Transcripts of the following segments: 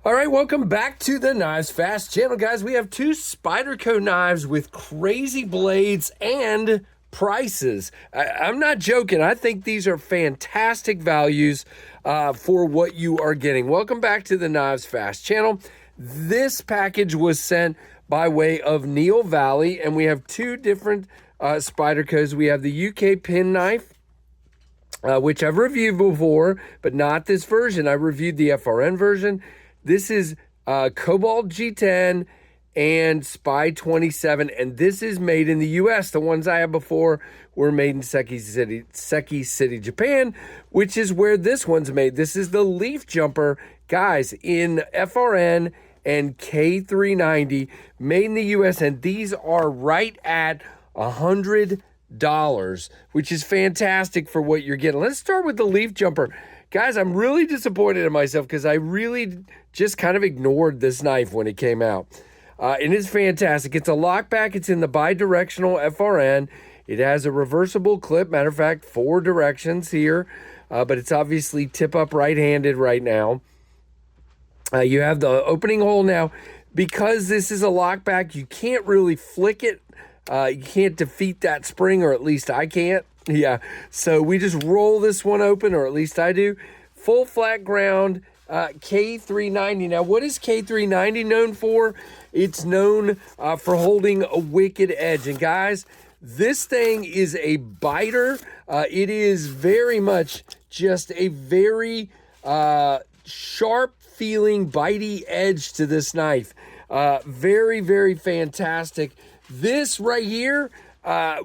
All right, welcome back to the Knives Fast channel, guys. We have two Spyderco knives with crazy blades and prices. I'm not joking. I think these are fantastic values for what you are getting. Welcome back to the Knives Fast channel. This package was sent by way of Neil Valley, and we have two different Spydercos. We have the UK Penknife, which I've reviewed before, but not this version. I reviewed the FRN version. This is Cobalt G10 and Spy 27, and this is made in the U.S. The ones I had before were made in Seki City, Japan, which is where this one's made. This is the Leaf Jumper, guys, in FRN and K390, made in the U.S., and these are right at $100, which is fantastic for what you're getting. Let's start with the Leaf Jumper. Guys, I'm really disappointed in myself because I really just kind of ignored this knife when it came out. It is fantastic. It's a lockback. It's in the bi-directional FRN. It has a reversible clip. Matter of fact, 4 directions here, but it's obviously tip-up right-handed right now. You have the opening hole now. Because this is a lockback, you can't really flick it. You can't defeat that spring, or at least I can't. Yeah, so we just roll this one open, or at least I do. Full flat ground, K390. Now, what is K390 known for? It's known for holding a wicked edge. And guys, this thing is a biter. It is very much just a very sharp feeling, bitey edge to this knife. Very, very fantastic. This right here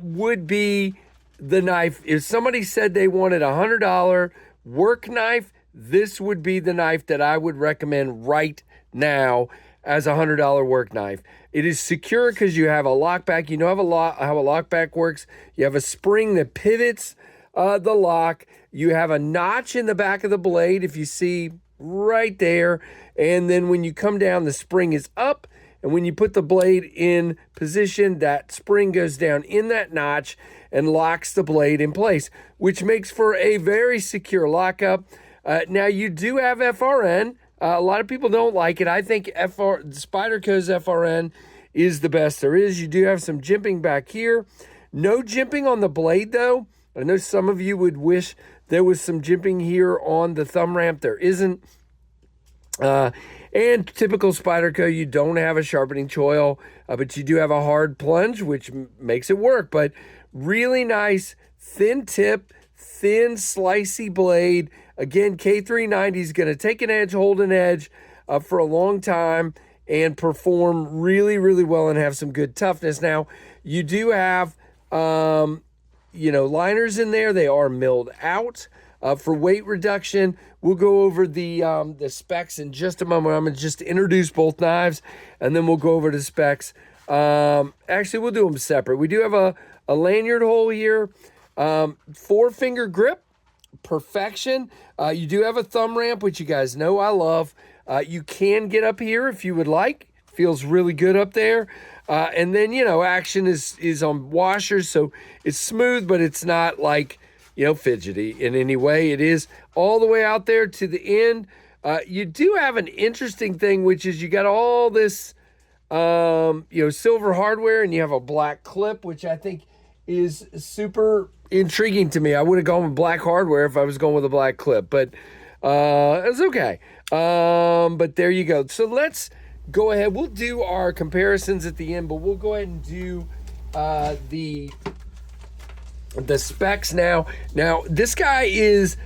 would be the knife. If somebody said they wanted a $100 work knife, this would be the knife that I would recommend right now as a $100 work knife. It is secure because you have a lockback. You know how a lockback works. You have a spring that pivots the lock. You have a notch in the back of the blade, if you see right there. And then when you come down, the spring is up. And when you put the blade in position, that spring goes down in that notch and locks the blade in place, which makes for a very secure lockup. Now, you do have FRN. A lot of people don't like it. I think Spyderco's FRN is the best there is. You do have some jimping back here. No jimping on the blade, though. I know some of you would wish there was some jimping here on the thumb ramp. There isn't. And typical Spyderco, you don't have a sharpening choil, but you do have a hard plunge, which makes it work. But really nice, thin tip, thin, slicey blade. Again, K390 is going to take an edge, hold an edge for a long time, and perform really, really well and have some good toughness. Now, you do have, liners in there. They are milled out. For weight reduction, we'll go over the specs in just a moment. I'm going to just introduce both knives, and then we'll go over the specs. Actually, we'll do them separate. We do have a lanyard hole here, 4-finger grip, perfection. You do have a thumb ramp, which you guys know I love. You can get up here if you would like. Feels really good up there. And then, action is on washers, so it's smooth, but it's not like, fidgety in any way. It is all the way out there to the end. You do have an interesting thing, which is you got all this, silver hardware, and you have a black clip, which I think is super intriguing to me. I would have gone with black hardware if I was going with a black clip, but it's okay. But there you go. So let's go ahead. We'll do our comparisons at the end, but we'll go ahead and do the specs now. Now, this guy is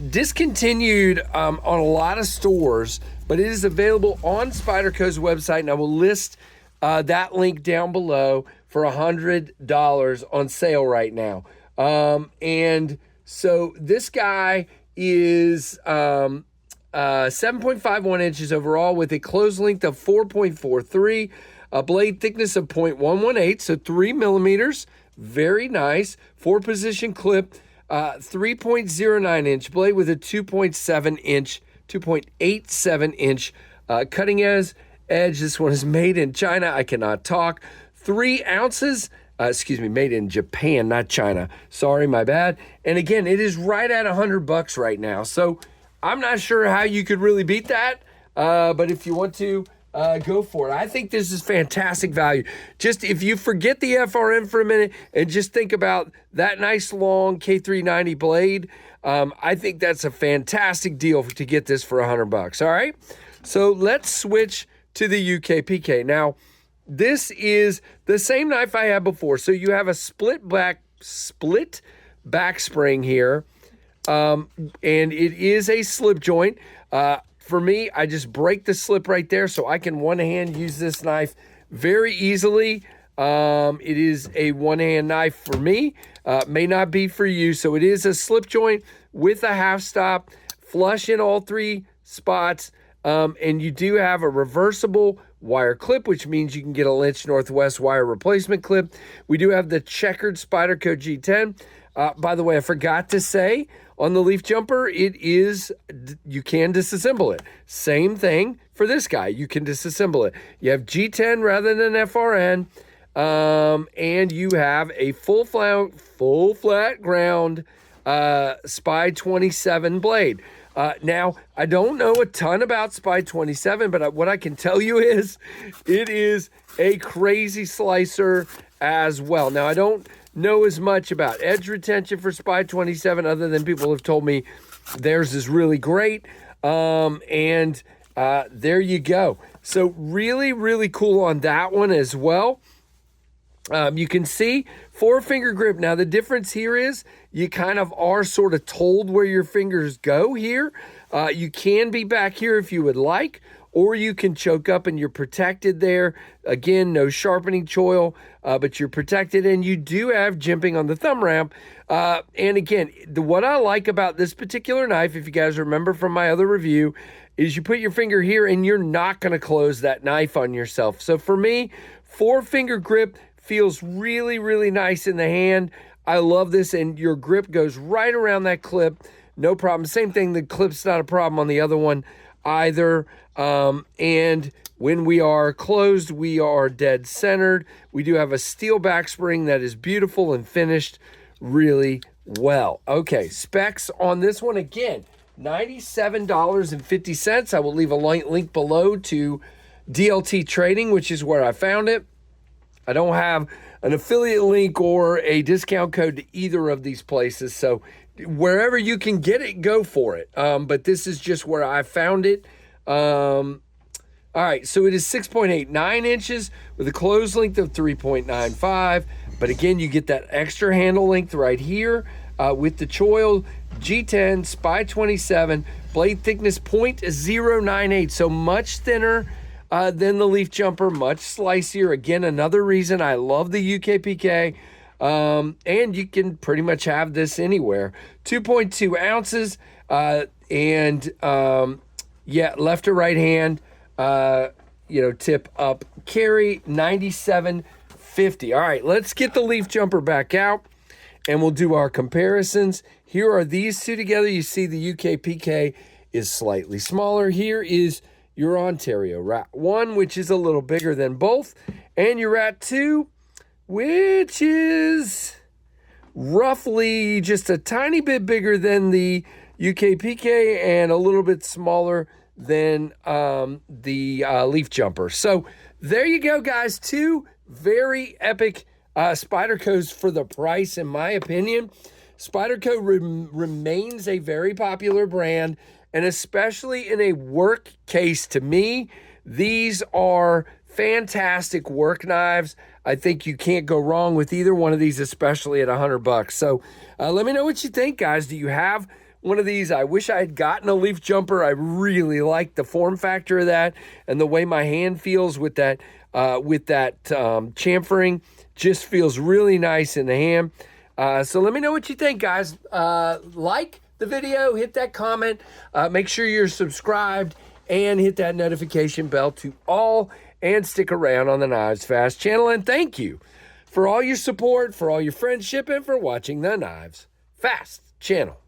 discontinued on a lot of stores, but it is available on Spyderco's website, and I will list that link down below for $100 on sale right now. And so this guy is 7.51 inches overall with a closed length of 4.43, a blade thickness of 0.118, so 3 millimeters. Very nice. 4-position clip, 3.09 inch blade with a 2.87 inch cutting edge. This one is made in China. I cannot talk. 3 ounces. Made in Japan, not China. Sorry, my bad. And again, it is right at $100 right now. So I'm not sure how you could really beat that. but if you want to, go for it. I think this is fantastic value. Just if you forget the FRN for a minute and just think about that nice long K390 blade, I think that's a fantastic deal to get this for $100. All right, so let's switch to the UK PK. Now, this is the same knife I had before. So you have a split back spring here, and it is a slip joint. For me, I just break the slip right there so I can one-hand use this knife very easily. It is a one-hand knife for me. May not be for you. So it is a slip joint with a half stop, flush in all three spots, and you do have a reversible wire clip, which means you can get a Lynch Northwest wire replacement clip. We do have the checkered Spyderco G10. By the way, I forgot to say, on the Leaf Jumper, you can disassemble it. Same thing for this guy. You can disassemble it. You have G10 rather than FRN, and you have a full flat ground Spy 27 blade. Now, I don't know a ton about Spy 27, but what I can tell you is it is a crazy slicer as well. Now, I don't know as much about edge retention for Spy 27 other than people have told me theirs is really great. And there you go. So really, really cool on that one as well. You can see 4-finger grip. Now, the difference here is you kind of are sort of told where your fingers go here. You can be back here if you would like, or you can choke up and you're protected there. Again, no sharpening choil, but you're protected, and you do have jimping on the thumb ramp. And again, what I like about this particular knife, if you guys remember from my other review, is you put your finger here and you're not going to close that knife on yourself. So for me, 4-finger grip feels really, really nice in the hand. I love this, and your grip goes right around that clip. No problem. Same thing, the clip's not a problem on the other one either. And when we are closed, we are dead centered. We do have a steel back spring that is beautiful and finished really well. Okay, specs on this one, again, $97.50. I will leave a link below to DLT Trading, which is where I found it. I don't have an affiliate link or a discount code to either of these places, so wherever you can get it, go for it. But this is just where I found it. All right, so it is 6.89 inches with a closed length of 3.95. But again, you get that extra handle length right here with the choil. G10, Spy 27, blade thickness 0.098, so much thinner than the Leaf Jumper, much slicier. Again, another reason I love the UK PK. And you can pretty much have this anywhere. 2.2 ounces, yeah, left or right hand, tip up carry, $97.50. All right, let's get the Leaf Jumper back out, and we'll do our comparisons. Here are these two together. You see the UK PK is slightly smaller. Here is your Ontario Rat 1, which is a little bigger than both, and your Rat 2, which is roughly just a tiny bit bigger than the UK PK and a little bit smaller than the Leaf Jumper. So there you go, guys. Two very epic Spydercos for the price, in my opinion. Spyderco remains a very popular brand, and especially in a work case, to me, these are fantastic work knives. I think you can't go wrong with either one of these, especially at $100. So let me know what you think, guys. Do you have one of these? I wish I had gotten a Leaf Jumper. I really like the form factor of that, and the way my hand feels with that chamfering just feels really nice in the hand. So let me know what you think, guys. Like the video, hit that comment, make sure you're subscribed, and hit that notification bell to all, and stick around on the Knives Fast channel. And thank you for all your support, for all your friendship, and for watching the Knives Fast channel.